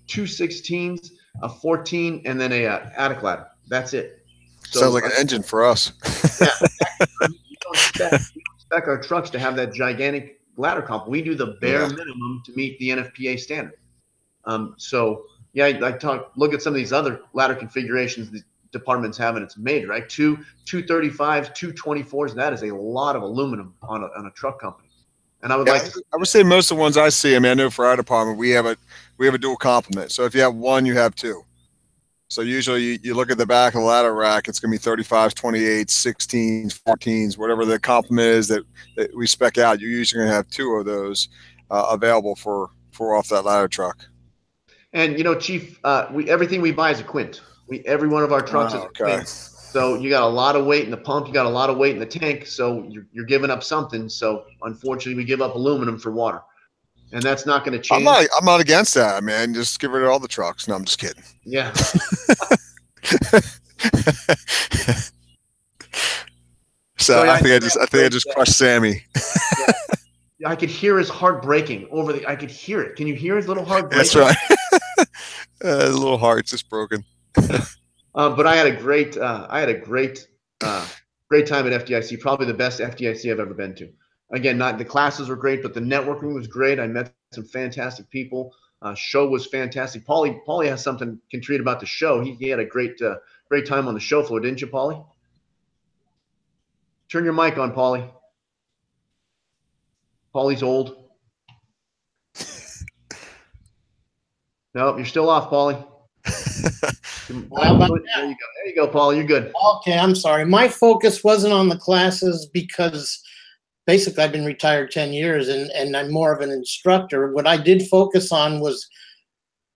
two 16s, a 14, and then a attic ladder. That's it. So Sounds like an engine for us. yeah, we don't spec our trucks to have that gigantic ladder comp. We do the bare minimum to meet the NFPA standard. So yeah, look at some of these other ladder configurations the departments have, and it's made right. Two 235s, two 24s. That is a lot of aluminum on a truck company. And I would I would say most of the ones I see. I mean, I know for our department we have a dual complement. So if you have one, you have two. So usually you look at the back of the ladder rack, it's going to be 35s, 28s, 16s, 14s, whatever the complement is that we spec out. You're usually going to have two of those available for off that ladder truck. And Chief, everything we buy is a quint. Every one of our trucks is a quint. So you got a lot of weight in the pump, you got a lot of weight in the tank. So you're giving up something. So unfortunately, we give up aluminum for water, and that's not going to change. I'm not against that, man. Just get rid of all the trucks. No, I'm just kidding. Yeah. So I think I just crushed Sammy. Yeah. I could hear his heart breaking I could hear it. Can you hear his little heart breaking? That's right. His little heart's just broken. But I had a great time at FDIC. Probably the best FDIC I've ever been to. Again, not the classes were great, but the networking was great. I met some fantastic people. Show was fantastic. Paulie has something contribute about the show. He had a great time on the show floor, didn't you, Paulie? Turn your mic on, Paulie. Paulie's old. Nope, you're still off, Paulie. There you go, Paulie. You're good. Okay, I'm sorry. My focus wasn't on the classes because basically I've been retired 10 years and I'm more of an instructor. What I did focus on was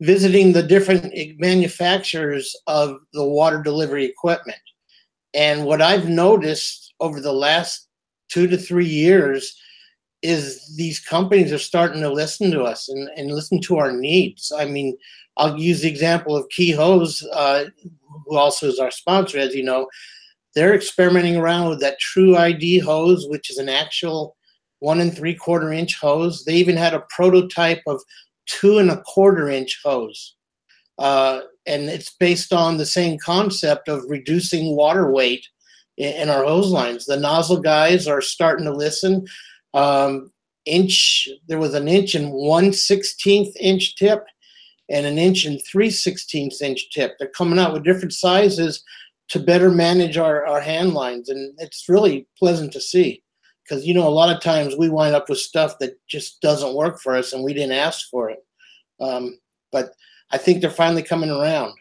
visiting the different manufacturers of the water delivery equipment. And what I've noticed over the last 2 to 3 years is these companies are starting to listen to us and listen to our needs. I mean, I'll use the example of Key Hose, who also is our sponsor, as you know. They're experimenting around with that True ID hose, which is an actual 1 3/4 inch hose. They even had a prototype of 2 1/4 inch hose. And it's based on the same concept of reducing water weight in our hose lines. The nozzle guys are starting to listen. There was an 1/1/16 inch tip and an 3/16 inch tip. They're coming out with different sizes to better manage our hand lines. And it's really pleasant to see because, a lot of times we wind up with stuff that just doesn't work for us and we didn't ask for it. But I think they're finally coming around.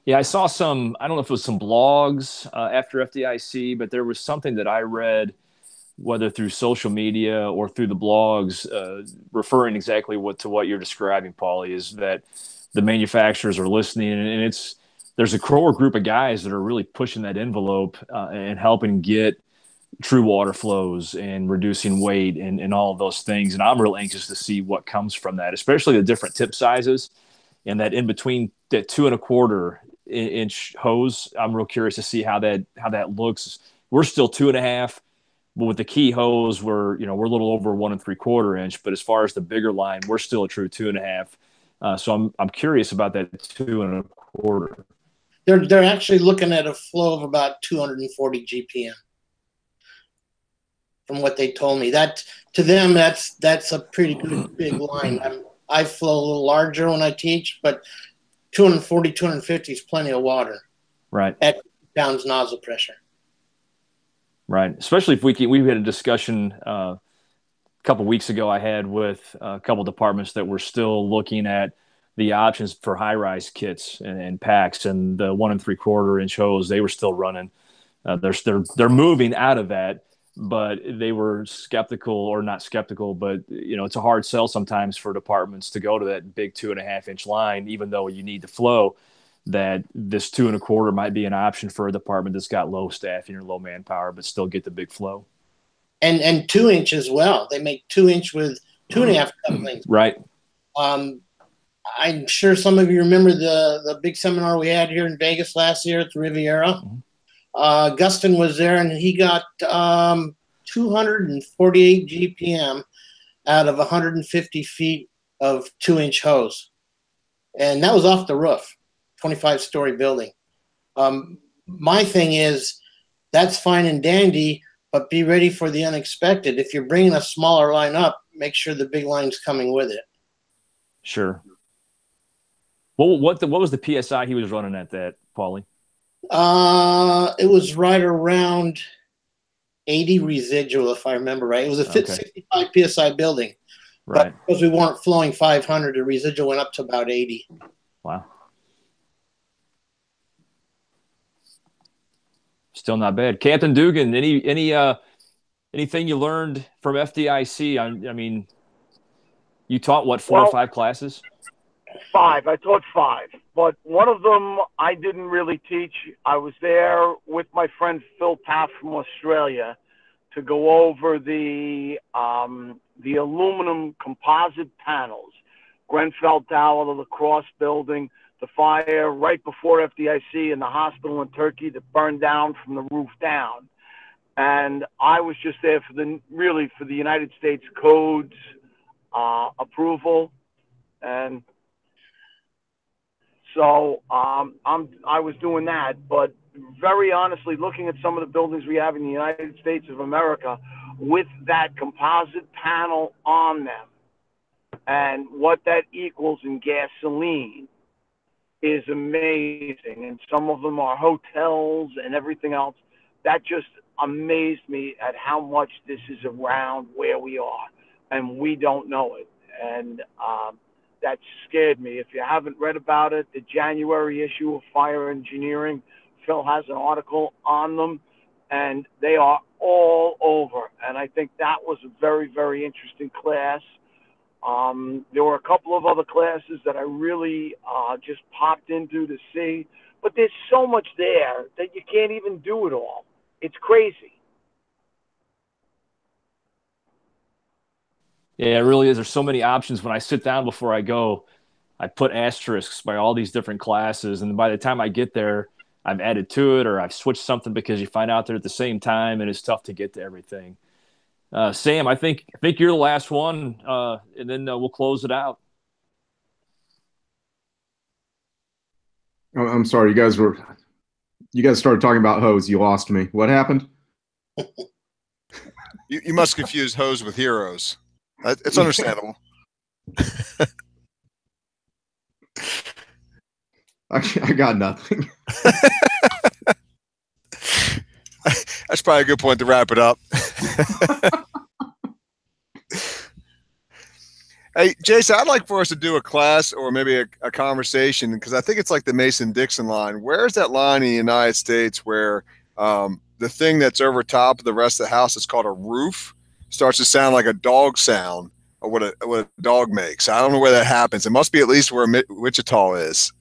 Yeah, I saw some, I don't know if it was some blogs after FDIC, but there was something that I read, whether through social media or through the blogs, referring exactly to what you're describing, Paulie, is that the manufacturers are listening, and there's a core group of guys that are really pushing that envelope and helping get true water flows and reducing weight and all of those things. And I'm real anxious to see what comes from that, especially the different tip sizes and that in between that 2 1/4 inch hose. I'm real curious to see how that looks. We're still 2 1/2. But with the Key hose, we're a little over 1 3/4 inch. But as far as the bigger line, we're still a true 2 1/2. So I'm curious about that 2 1/4. They're actually looking at a flow of about 240 GPM. From what they told me, that to them that's a pretty good big line. I flow a little larger when I teach, but 240, 250 is plenty of water. Right. At pounds nozzle pressure. Right. Especially if we had a discussion a couple weeks ago I had with a couple departments that were still looking at the options for high-rise kits and packs, and the 1 3/4 inch hose they were still running. They're moving out of that. but they were skeptical, or not skeptical, but it's a hard sell sometimes for departments to go to that big 2.5-inch line, even though you need the flow. That this 2.25 might be an option for a department that's got low staffing or low manpower, but still get the big flow. And 2-inch as well. They make 2-inch with 2.5 couplings. Right. I'm sure some of you remember the big seminar we had here in Vegas last year at the Riviera. Gustin was there, and he got 248 GPM out of 150 feet of 2-inch hose. And that was off the roof, 25-story building. My thing is, that's fine and dandy, but be ready for the unexpected. If you're bringing a smaller line up, make sure the big line's coming with it. Sure. What was the PSI he was running at that, Paulie? It was right around 80 residual, if I remember right. It was a 65 PSI building. Right. But because we weren't flowing 500, the residual went up to about 80. Wow. Still not bad. Captain Dugan, anything you learned from FDIC? I mean, you taught what, 4 or 5 classes? 5. I taught 5, but one of them I didn't really teach. I was there with my friend Phil Taft from Australia to go over the aluminum composite panels. Grenfell Tower, the lacrosse building, the fire right before FDIC in the hospital in Turkey that burned down from the roof down. And I was just there for the United States codes approval. And so I was doing that, but very honestly, looking at some of the buildings we have in the United States of America with that composite panel on them and what that equals in gasoline is amazing. And some of them are hotels and everything else. That just amazed me at how much this is around where we are, and we don't know it. And that scared me. If you haven't read about it, the January issue of Fire Engineering, Phil has an article on them, and they are all over. And I think that was a very, very interesting class. There were a couple of other classes that I really just popped into to see, but there's so much there that you can't even do it all. It's crazy. Yeah, it really is. There's so many options. When I sit down before I go, I put asterisks by all these different classes, and by the time I get there, I've added to it or I've switched something because you find out they're at the same time, and it's tough to get to everything. Sam, I think you're the last one, and then we'll close it out. Oh, I'm sorry, you guys started talking about hose. You lost me. What happened? You must confuse hose with heroes. It's understandable. I got nothing. That's probably a good point to wrap it up. Hey, Jason, I'd like for us to do a class or maybe a conversation, because I think it's like the Mason-Dixon line. Where's that line in the United States where the thing that's over top of the rest of the house is called a roof starts to sound like a dog sound, or what a dog makes? I don't know where that happens. It must be at least where Wichita is.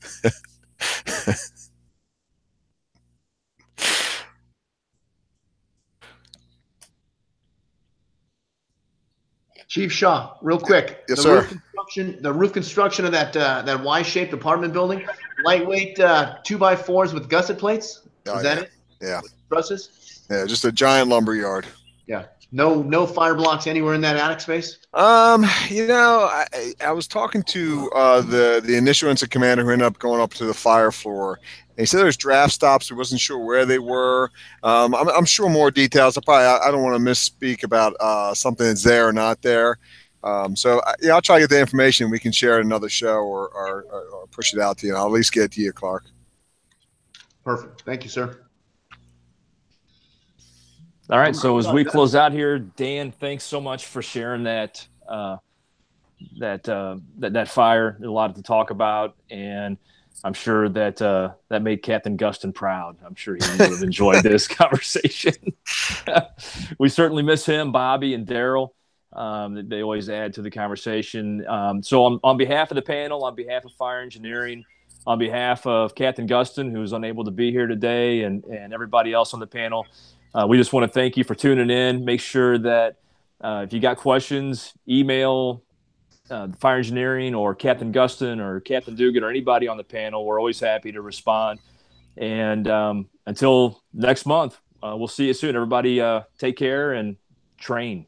Chief Shaw, real quick. Yes, sir. The roof construction of that Y-shaped apartment building, lightweight 2x4s with gusset plates. Is that it? Yeah. Trusses. Yeah, just a giant lumber yard. Yeah. No fire blocks anywhere in that attic space. I was talking to the initial incident commander who ended up going up to the fire floor. And he said there's draft stops. He wasn't sure where they were. I'm sure more details. I don't want to misspeak about something that's there or not there. So I'll try to get the information. We can share it in another show or push it out to you. I'll at least get it to you, Clark. Perfect. Thank you, sir. All right, so as we close out here, Dan, thanks so much for sharing that fire. A lot to talk about, and I'm sure that that made Captain Gustin proud. I'm sure he would have enjoyed this conversation. We certainly miss him, Bobby and Daryl. They always add to the conversation. So on behalf of the panel, on behalf of Fire Engineering, on behalf of Captain Gustin, who's unable to be here today, and everybody else on the panel, we just want to thank you for tuning in. Make sure that if you got questions, email Fire Engineering or Captain Gustin or Captain Dugan or anybody on the panel. We're always happy to respond. And until next month, we'll see you soon. Everybody take care and train.